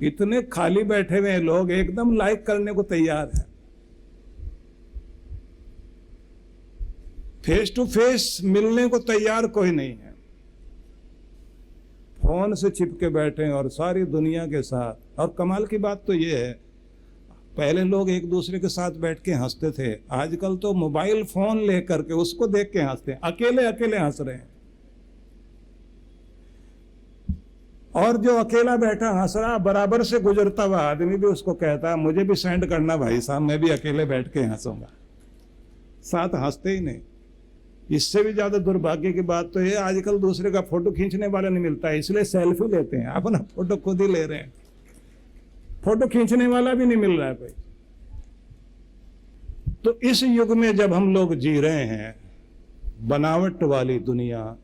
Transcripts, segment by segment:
इतने खाली बैठे हुए लोग एकदम लाइक करने को तैयार है। फेस टू फेस मिलने को तैयार कोई नहीं है, फोन से चिपके बैठे और सारी दुनिया के साथ। और कमाल की बात तो ये है, पहले लोग एक दूसरे के साथ बैठ के हंसते थे, आजकल तो मोबाइल फोन लेकर के उसको देख के हंसते हैं, अकेले अकेले हंस रहे हैं। और जो अकेला बैठा हंस रहा, बराबर से गुजरता हुआ आदमी भी उसको कहता है मुझे भी सेंड करना भाई साहब, मैं भी अकेले बैठ के हंसूंगा। साथ हंसते ही नहीं। इससे भी ज्यादा दुर्भाग्य की बात तो ये, आजकल दूसरे का फोटो खींचने वाला नहीं मिलता है, इसलिए सेल्फी लेते हैं, अपना फोटो खुद ही ले रहे हैं, फोटो खींचने वाला भी नहीं मिल रहा है कोई। तो इस युग में जब हम लोग जी रहे हैं, बनावट वाली दुनिया,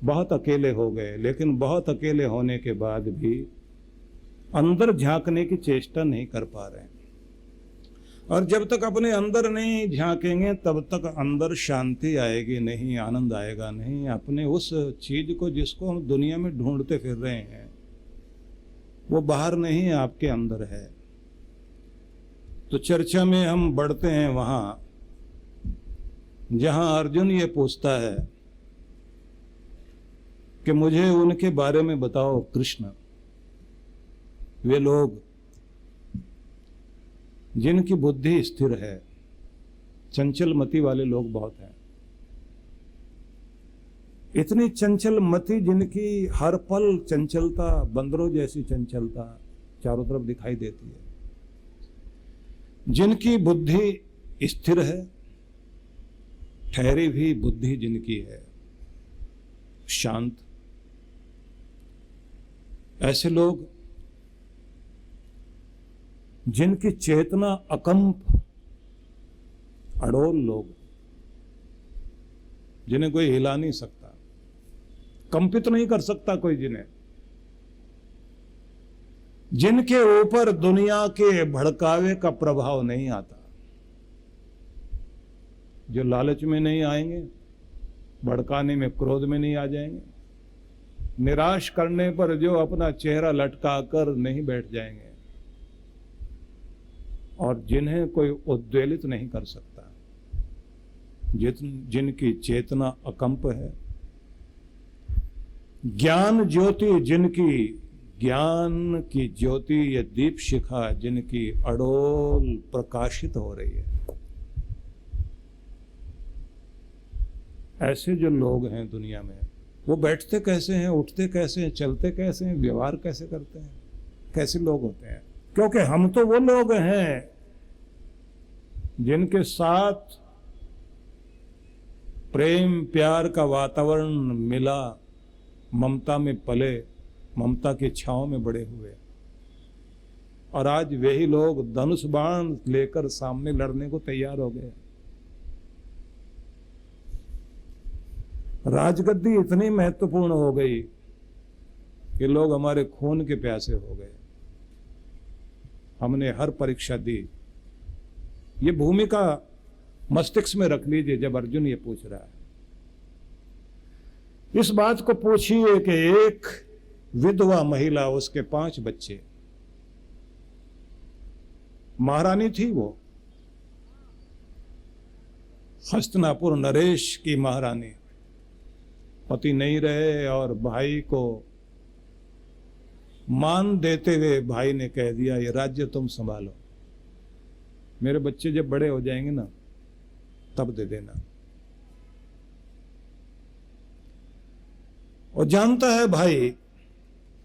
बहुत अकेले हो गए, लेकिन बहुत अकेले होने के बाद भी अंदर झांकने की चेष्टा नहीं कर पा रहे हैं। और जब तक अपने अंदर नहीं झांकेंगे तब तक अंदर शांति आएगी नहीं, आनंद आएगा नहीं। अपने उस चीज को जिसको हम दुनिया में ढूंढते फिर रहे हैं, वो बाहर नहीं है, आपके अंदर है। तो चर्चा में हम बढ़ते हैं वहां जहां अर्जुन ये पूछता है कि मुझे उनके बारे में बताओ कृष्ण, वे लोग जिनकी बुद्धि स्थिर है। चंचल मति वाले लोग बहुत हैं, इतनी चंचल मति जिनकी हर पल चंचलता, बंदरों जैसी चंचलता चारों तरफ दिखाई देती है, जिनकी बुद्धि स्थिर है, ठहरी भी बुद्धि जिनकी है, शांत, ऐसे लोग जिनकी चेतना अकंप, अडोल लोग, जिन्हें कोई हिला नहीं सकता, कंपित नहीं कर सकता कोई जिन्हें, जिनके ऊपर दुनिया के भड़कावे का प्रभाव नहीं आता, जो लालच में नहीं आएंगे, भड़काने में, क्रोध में नहीं आ जाएंगे, निराश करने पर जो अपना चेहरा लटका कर नहीं बैठ जाएंगे, और जिन्हें कोई उद्वेलित नहीं कर सकता, जिनकी चेतना अकंप है, ज्ञान ज्योति जिनकी, ज्ञान की ज्योति, ये दीप शिखा जिनकी अडोल प्रकाशित हो रही है, ऐसे जो लोग हैं दुनिया में, वो बैठते कैसे हैं, उठते कैसे हैं, चलते कैसे हैं, व्यवहार कैसे करते हैं, कैसे लोग होते हैं? क्योंकि हम तो वो लोग हैं जिनके साथ प्रेम प्यार का वातावरण मिला, ममता में पले, ममता की छांव में बड़े हुए, और आज वही लोग धनुष बाण लेकर सामने लड़ने को तैयार हो गए। राजगद्दी इतनी महत्वपूर्ण हो गई कि लोग हमारे खून के प्यासे हो गए। हमने हर परीक्षा दी। ये भूमिका मस्तिष्क में रख लीजिए जब अर्जुन ये पूछ रहा है। इस बात को पूछिए कि एक विधवा महिला, उसके 5 बच्चे, महारानी थी वो, हस्तिनापुर नरेश की महारानी, पति नहीं रहे और भाई को मान देते हुए भाई ने कह दिया ये राज्य तुम संभालो, मेरे बच्चे जब बड़े हो जाएंगे ना तब दे देना। और जानता है भाई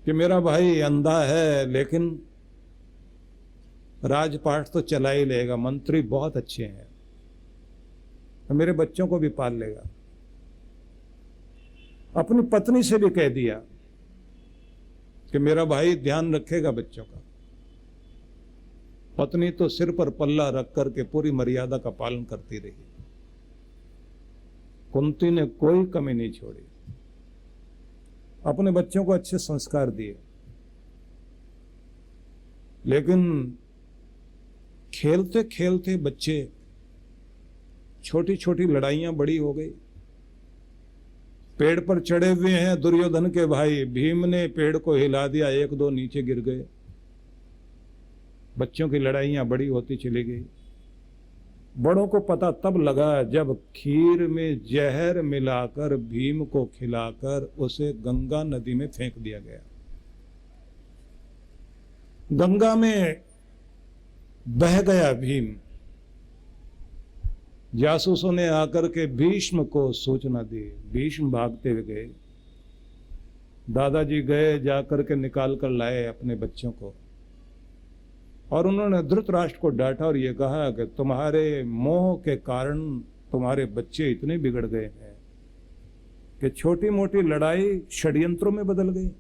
कि मेरा भाई अंधा है लेकिन राजपाट तो चला ही लेगा, मंत्री बहुत अच्छे हैं, तो मेरे बच्चों को भी पाल लेगा। अपनी पत्नी से भी कह दिया कि मेरा भाई ध्यान रखेगा बच्चों का। पत्नी तो सिर पर पल्ला रख करके पूरी मर्यादा का पालन करती रही। कुंती ने कोई कमी नहीं छोड़ी, अपने बच्चों को अच्छे संस्कार दिए। लेकिन खेलते खेलते बच्चे, छोटी छोटी लड़ाइयां बड़ी हो गई, पेड़ पर चढ़े हुए हैं दुर्योधन के भाई। भीम ने पेड़ को हिला दिया, एक दो नीचे गिर गए। बच्चों की लड़ाइयां बड़ी होती चली गई। बड़ों को पता तब लगा जब खीर में जहर मिलाकर भीम को खिलाकर उसे गंगा नदी में फेंक दिया गया। गंगा में बह गया भीम। जासूसों ने आकर के भीष्म को सूचना दी। भीष्म भागते हुए गए। दादाजी गए, जाकर के निकाल कर लाए अपने बच्चों को, और उन्होंने धृतराष्ट्र को डांटा और ये कहा कि तुम्हारे मोह के कारण तुम्हारे बच्चे इतने बिगड़ गए हैं कि छोटी मोटी लड़ाई षड्यंत्रों में बदल गई।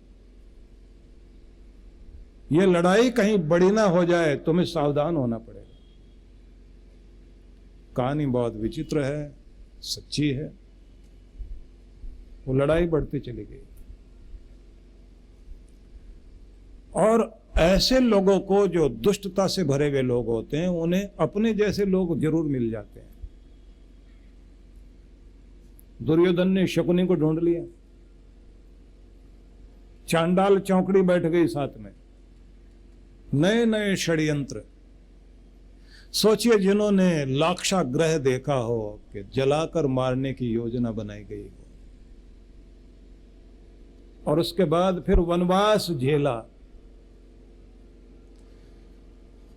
ये लड़ाई कहीं बड़ी ना हो जाए, तुम्हें सावधान होना पड़ेगा। कहानी बहुत विचित्र है, सच्ची है। वो लड़ाई बढ़ती चली गई और ऐसे लोगों को जो दुष्टता से भरे हुए लोग होते हैं, उन्हें अपने जैसे लोग जरूर मिल जाते हैं। दुर्योधन ने शकुनी को ढूंढ लिया। चांडाल चौकड़ी बैठ गई साथ में। नए नए षड्यंत्र। सोचिए, जिन्होंने लाक्षागृह देखा हो कि जलाकर मारने की योजना बनाई गई हो, और उसके बाद फिर वनवास झेला,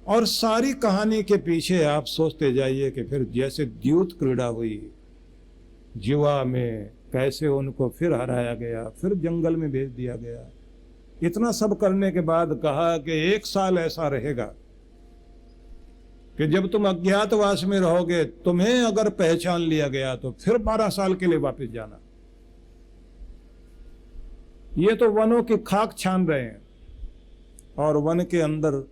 और सारी कहानी के पीछे आप सोचते जाइए कि फिर जैसे द्यूत क्रीड़ा हुई जुआ में, कैसे उनको फिर हराया गया, फिर जंगल में भेज दिया गया। इतना सब करने के बाद कहा कि 1 साल ऐसा रहेगा कि जब तुम अज्ञातवास में रहोगे, तुम्हें अगर पहचान लिया गया तो फिर 12 साल के लिए वापस जाना। ये तो वनों की खाक छान रहे हैं, और वन के अंदर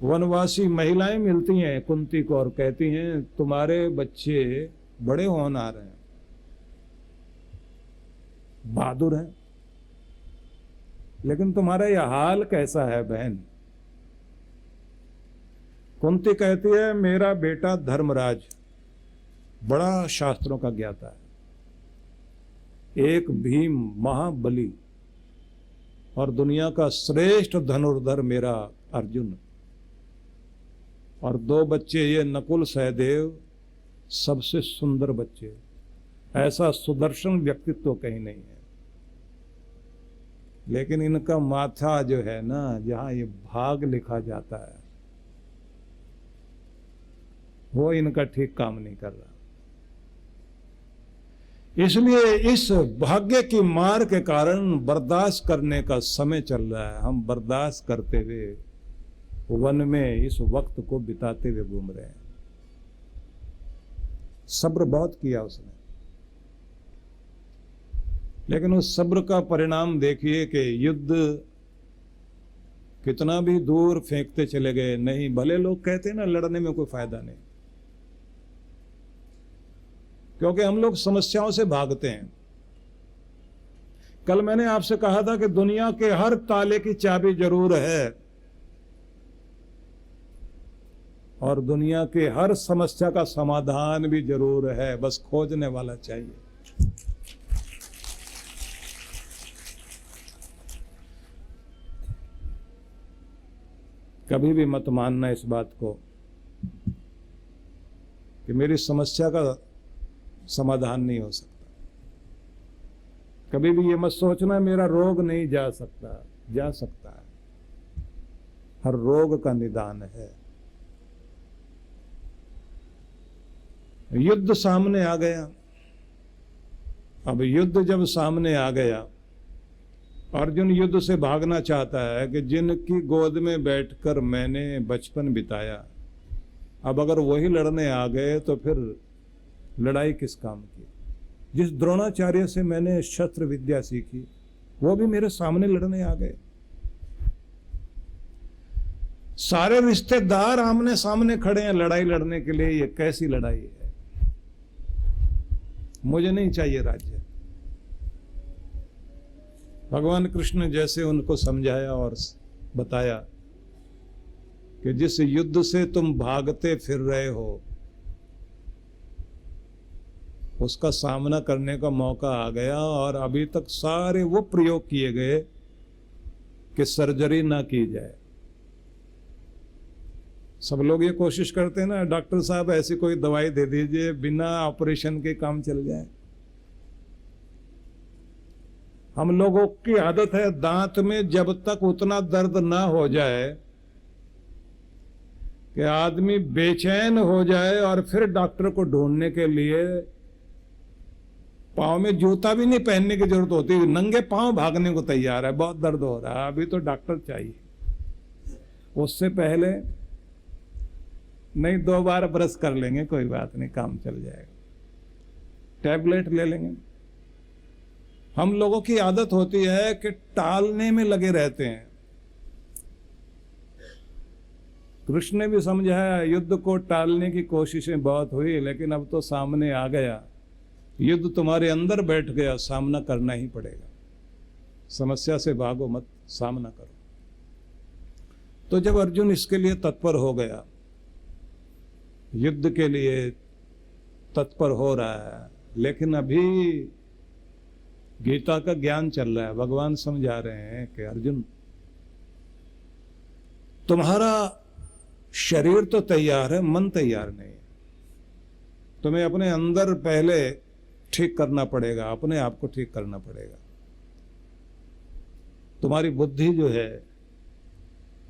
वनवासी महिलाएं मिलती हैं कुंती को और कहती हैं, तुम्हारे बच्चे बड़े होनहार हैं, बहादुर हैं, लेकिन तुम्हारा यह हाल कैसा है बहन? कुंती कहती है, मेरा बेटा धर्मराज बड़ा शास्त्रों का ज्ञाता है, एक भीम महाबली, और दुनिया का श्रेष्ठ धनुर्धर मेरा अर्जुन, और 2 बच्चे ये नकुल सहदेव, सबसे सुंदर बच्चे। ऐसा सुदर्शन व्यक्तित्व कहीं नहीं है। लेकिन इनका माथा जो है ना, जहां ये भाग लिखा जाता है, वो इनका ठीक काम नहीं कर रहा। इसलिए इस भाग्य की मार के कारण बर्दाश्त करने का समय चल रहा है। हम बर्दाश्त करते हुए वन में इस वक्त को बिताते हुए घूम रहे हैं। सब्र बहुत किया उसने, लेकिन उस सब्र का परिणाम देखिए कि युद्ध कितना भी दूर फेंकते चले गए। नहीं, भले लोग कहते हैं ना लड़ने में कोई फायदा नहीं, क्योंकि हम लोग समस्याओं से भागते हैं। कल मैंने आपसे कहा था कि दुनिया के हर ताले की चाबी जरूर है, और दुनिया के हर समस्या का समाधान भी जरूर है, बस खोजने वाला चाहिए। कभी भी मत मानना इस बात को कि मेरी समस्या का समाधान नहीं हो सकता। कभी भी ये मत सोचना मेरा रोग नहीं जा सकता। जा सकता है, हर रोग का निदान है। युद्ध सामने आ गया। अब युद्ध जब सामने आ गया, अर्जुन युद्ध से भागना चाहता है कि जिनकी गोद में बैठकर मैंने बचपन बिताया, अब अगर वही लड़ने आ गए तो फिर लड़ाई किस काम की। जिस द्रोणाचार्य से मैंने शस्त्र विद्या सीखी, वो भी मेरे सामने लड़ने आ गए। सारे रिश्तेदार आमने सामने खड़े हैं लड़ाई लड़ने के लिए। ये कैसी लड़ाई है? मुझे नहीं चाहिए राज्य। भगवान कृष्ण ने जैसे उनको समझाया और बताया कि जिस युद्ध से तुम भागते फिर रहे हो, उसका सामना करने का मौका आ गया और अभी तक सारे वो प्रयोग किए गए कि सर्जरी ना की जाए। सब लोग ये कोशिश करते हैं ना, डॉक्टर साहब ऐसी कोई दवाई दे दीजिए बिना ऑपरेशन के काम चल जाए। हम लोगों की आदत है दांत में जब तक उतना दर्द ना हो जाए कि आदमी बेचैन हो जाए और फिर डॉक्टर को ढूंढने के लिए पांव में जूता भी नहीं पहनने की जरूरत होती, नंगे पांव भागने को तैयार है, बहुत दर्द हो रहा है, अभी तो डॉक्टर चाहिए। उससे पहले नहीं, 2 बार ब्रश कर लेंगे, कोई बात नहीं, काम चल जाएगा, टैबलेट ले लेंगे। हम लोगों की आदत होती है कि टालने में लगे रहते हैं। कृष्ण ने भी समझाया, युद्ध को टालने की कोशिशें बहुत हुई, लेकिन अब तो सामने आ गया, युद्ध तुम्हारे अंदर बैठ गया, सामना करना ही पड़ेगा। समस्या से भागो मत, सामना करो। तो जब अर्जुन इसके लिए तत्पर हो गया, युद्ध के लिए तत्पर हो रहा है, लेकिन अभी गीता का ज्ञान चल रहा है। भगवान समझा रहे हैं कि अर्जुन, तुम्हारा शरीर तो तैयार है, मन तैयार नहीं है। तुम्हें अपने अंदर पहले ठीक करना पड़ेगा, अपने आप को ठीक करना पड़ेगा। तुम्हारी बुद्धि जो है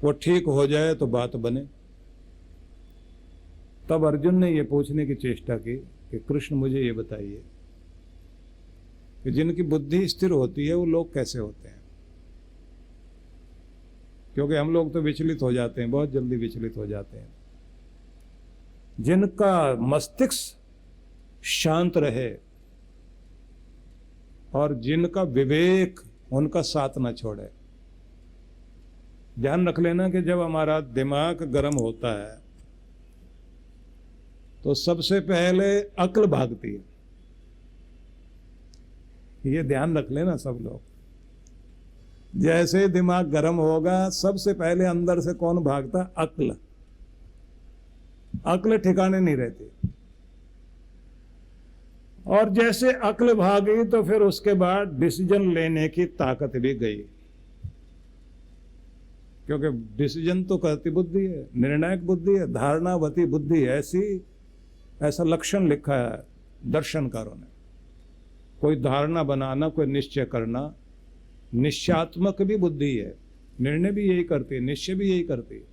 वो ठीक हो जाए तो बात बने। तब अर्जुन ने ये पूछने की चेष्टा की कि कृष्ण मुझे ये बताइए कि जिनकी बुद्धि स्थिर होती है वो लोग कैसे होते हैं। क्योंकि हम लोग तो विचलित हो जाते हैं, बहुत जल्दी विचलित हो जाते हैं। जिनका मस्तिष्क शांत रहे और जिनका विवेक उनका साथ न छोड़े। ध्यान रख लेना कि जब हमारा दिमाग गर्म होता है तो सबसे पहले अक्ल भागती है। ये ध्यान रख लेना सब लोग। जैसे दिमाग गर्म होगा सबसे पहले अंदर से कौन भागता? अक्ल। अक्ल ठिकाने नहीं रहती। और जैसे अक्ल भागी तो फिर उसके बाद डिसीजन लेने की ताकत भी गई, क्योंकि डिसीजन तो करती बुद्धि है, निर्णायक बुद्धि है, धारणावती बुद्धि है। ऐसा लक्षण लिखा है दर्शनकारों ने। कोई धारणा बनाना, कोई निश्चय करना, निश्चयात्मक भी बुद्धि है। निर्णय भी यही करती है, निश्चय भी यही करती है।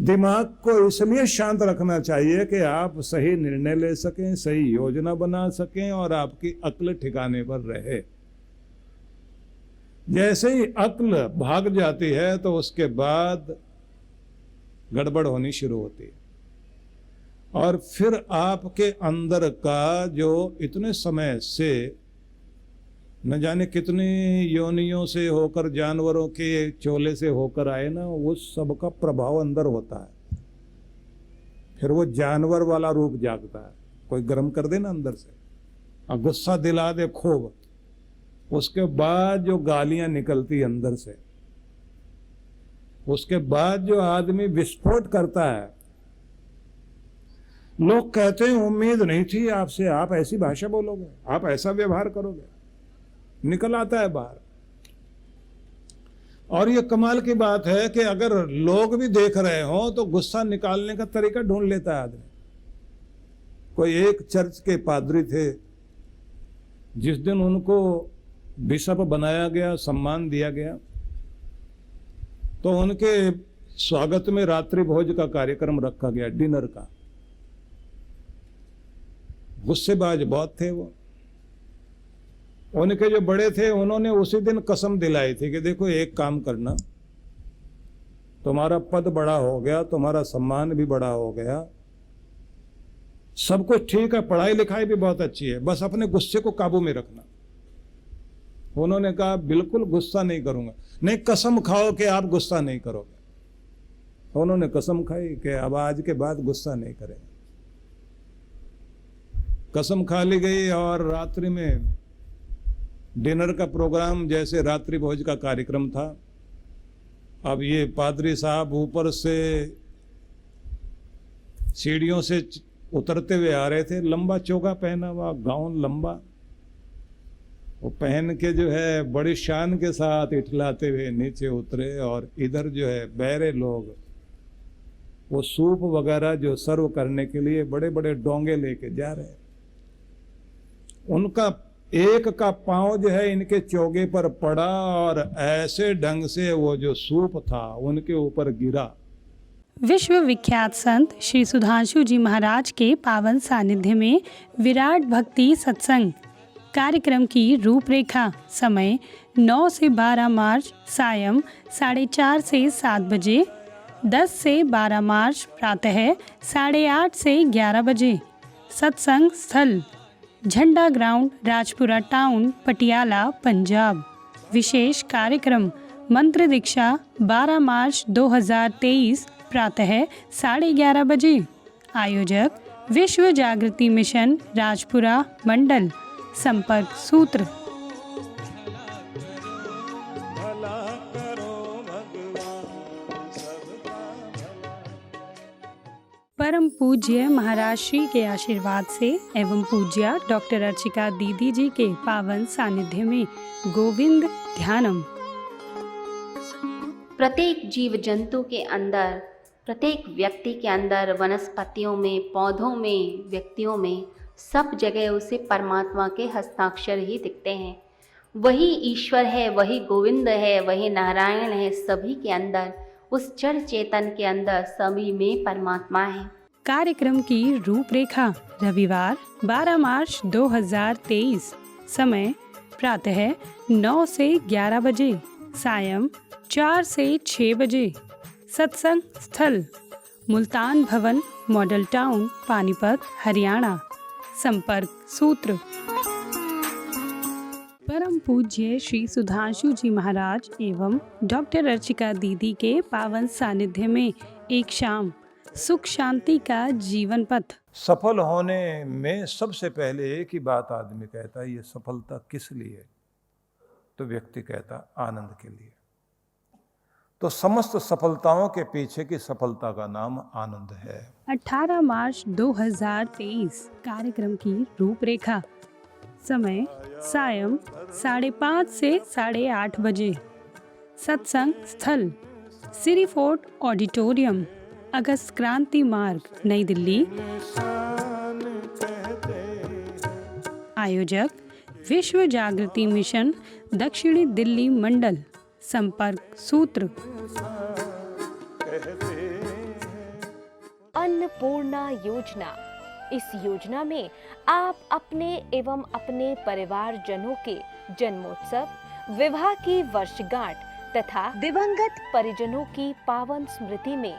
दिमाग को इसलिए शांत रखना चाहिए कि आप सही निर्णय ले सकें, सही योजना बना सकें और आपकी अक्ल ठिकाने पर रहे। जैसे ही अक्ल भाग जाती है तो उसके बाद गड़बड़ होनी शुरू होती है। और फिर आपके अंदर का जो इतने समय से न जाने कितनी योनियों से होकर, जानवरों के चोले से होकर आए ना, वो सबका प्रभाव अंदर होता है। फिर वो जानवर वाला रूप जागता है। कोई गर्म कर दे ना अंदर से और गुस्सा दिला दे खूब, उसके बाद जो गालियां निकलती अंदर से, उसके बाद जो आदमी विस्फोट करता है, लोग कहते हैं उम्मीद नहीं थी आपसे, आप ऐसी भाषा बोलोगे, आप ऐसा व्यवहार करोगे, निकल आता है बाहर। और ये कमाल की बात है कि अगर लोग भी देख रहे हो तो गुस्सा निकालने का तरीका ढूंढ लेता है आदमी। कोई एक चर्च के पादरी थे, जिस दिन उनको बिशप बनाया गया, सम्मान दिया गया, तो उनके स्वागत में रात्रि भोज का कार्यक्रम रखा गया, डिनर का। गुस्सेबाज बहुत थे वो। उनके जो बड़े थे उन्होंने उसी दिन कसम दिलाई थी कि देखो एक काम करना, तुम्हारा पद बड़ा हो गया, तुम्हारा सम्मान भी बड़ा हो गया, सब कुछ ठीक है, पढ़ाई लिखाई भी बहुत अच्छी है, बस अपने गुस्से को काबू में रखना। उन्होंने कहा बिल्कुल गुस्सा नहीं करूंगा। नहीं, कसम खाओ कि आप गुस्सा नहीं करोगे। उन्होंने कसम खाई कि अब आज के बाद गुस्सा नहीं करेंगे। कसम खा ली गई और रात्रि में डिनर का प्रोग्राम, जैसे रात्रि भोज का कार्यक्रम था। अब ये पादरी साहब ऊपर से सीढ़ियों से उतरते हुए आ रहे थे, लंबा चोगा पहना हुआ, गाउन लंबा, वो पहन के जो है बड़ी शान के साथ इठलाते हुए नीचे उतरे। और इधर जो है बहरे लोग वो सूप वगैरह जो सर्व करने के लिए बड़े बड़े डोंगे लेके जा रहे हैं। उनका एक का पांव जो है इनके चोगे पर पड़ा और ऐसे ढंग से वो जो सूप था उनके ऊपर गिरा। विश्व विख्यात संत श्री सुधांशु जी महाराज के पावन सानिध्य में विराट भक्ति सत्संग कार्यक्रम की रूपरेखा। समय 9 से 12 मार्च सायं 4:30 से 7 बजे, 10 से 12 मार्च प्रातः 8:30 से 11 बजे। सत्संग स्थल झंडा ग्राउंड, राजपुरा टाउन, पटियाला, पंजाब। विशेष कार्यक्रम मंत्र दीक्षा 12 मार्च 2023 प्रातः 11:30 बजे। आयोजक विश्व जागृति मिशन राजपुरा मंडल। संपर्क सूत्र परम पूज्य महाराज श्री के आशीर्वाद से एवं पूज्या डॉक्टर अर्चिका दीदी जी के पावन सानिध्य में गोविंद ध्यानम। प्रत्येक जीव जंतु के अंदर, प्रत्येक व्यक्ति के अंदर, वनस्पतियों में, पौधों में, व्यक्तियों में, सब जगह उसे परमात्मा के हस्ताक्षर ही दिखते हैं। वही ईश्वर है, वही गोविंद है, वही नारायण है। सभी के अंदर, उस जड़ चेतन के अंदर सभी में परमात्मा है। कार्यक्रम की रूपरेखा रविवार 12 मार्च 2023, समय प्रातः 9 से 11 बजे, सायं 4 से 6 बजे। सत्संग स्थल मुल्तान भवन, मॉडल टाउन, पानीपत, हरियाणा। संपर्क सूत्र परम पूज्य श्री सुधांशु जी महाराज एवं डॉक्टर अर्चिका दीदी के पावन सानिध्य में एक शाम, सुख शांति का जीवन पथ। सफल होने में सबसे पहले एक ही बात आदमी कहता है, ये सफलता किस लिए? तो व्यक्ति कहता आनंद के लिए। तो समस्त सफलताओं के पीछे की सफलता का नाम आनंद है। 18 मार्च 2023 कार्यक्रम की रूपरेखा। समय सायं 5:30 से 8:30 बजे। सत्संग स्थल सिरी फोर्ट ऑडिटोरियम, अगस्त क्रांति मार्ग, नई दिल्ली। आयोजक विश्व जागृति मिशन दक्षिणी दिल्ली मंडल। संपर्क सूत्र अन्नपूर्णा योजना। इस योजना में आप अपने एवं अपने परिवारजनों के जन्मोत्सव, विवाह की वर्षगांठ तथा दिवंगत परिजनों की पावन स्मृति में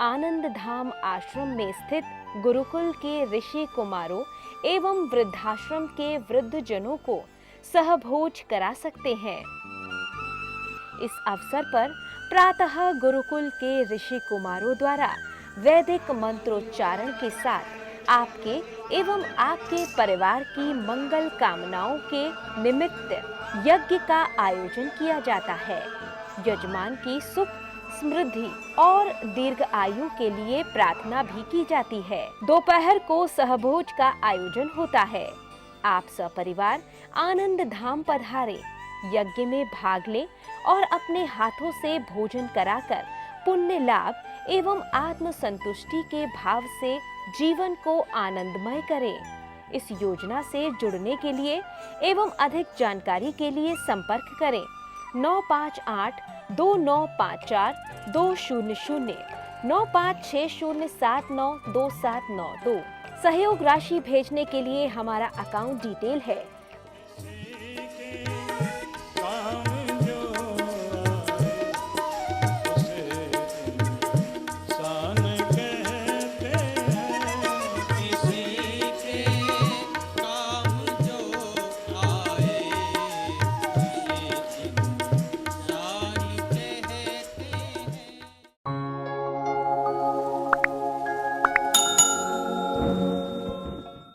आनंद धाम आश्रम में स्थित गुरुकुल के ऋषि कुमारों एवं वृद्धाश्रम के वृद्धजनों को सहभोज करा सकते हैं। इस अवसर पर प्रातः गुरुकुल के ऋषि कुमारों द्वारा वैदिक मंत्रोच्चारण के साथ आपके एवं आपके परिवार की मंगल कामनाओं के निमित्त यज्ञ का आयोजन किया जाता है। यजमान की सुख, समृद्धि और दीर्घ आयु के लिए प्रार्थना भी की जाती है। दोपहर को सहभोज का आयोजन होता है। आप सपरिवार आनंद धाम पधारे, यज्ञ में भाग लें और अपने हाथों से भोजन कराकर पुण्य लाभ एवं आत्म संतुष्टि के भाव से जीवन को आनंदमय करें। इस योजना से जुड़ने के लिए एवं अधिक जानकारी के लिए संपर्क करें 958-2954-200, 9560792792। सहयोग राशि भेजने के लिए हमारा अकाउंट डिटेल है